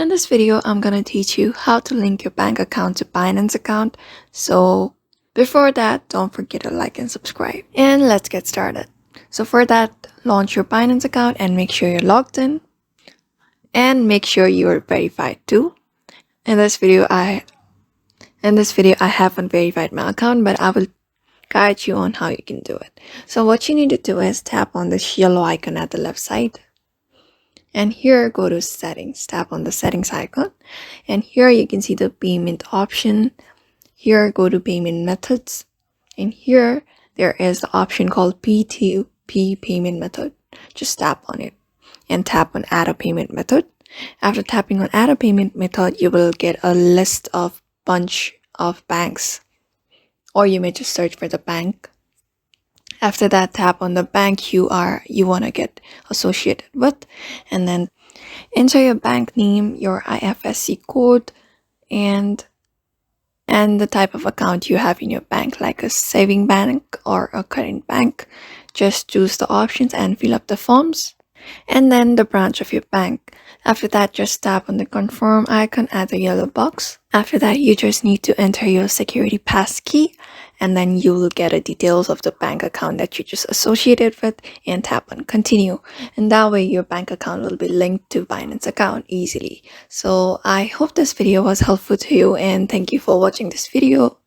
In this video, I'm gonna teach you how to link your bank account to Binance account. So before that, don't forget to like and subscribe. And let's get started. So for that, launch your Binance account and make sure you're logged in. And make sure you're verified too. In this video, I haven't verified my account, but I will guide you on how you can do it. So what you need to do is tap on this yellow icon at the left side. And here, go to settings, tap on the settings icon. And here you can see the payment option. Here, go to payment methods. And here, there is the option called P2P payment method. Just tap on it and tap on add a payment method. After tapping on add a payment method, you will get a list of bunch of banks, or you may just search for the bank. After that, tap on the bank you want to get associated with, and then enter your bank name, your IFSC code, and the type of account you have in your bank, like a saving bank or a current bank. Just choose the options and fill up the forms, and then the branch of your bank. After that, just tap on the confirm icon at the yellow box. After that, you just need to enter your security pass key, and then you will get the details of the bank account that you just associated with, and tap on continue. And that way your bank account will be linked to Binance account easily. So I hope this video was helpful to you, and thank you for watching this video.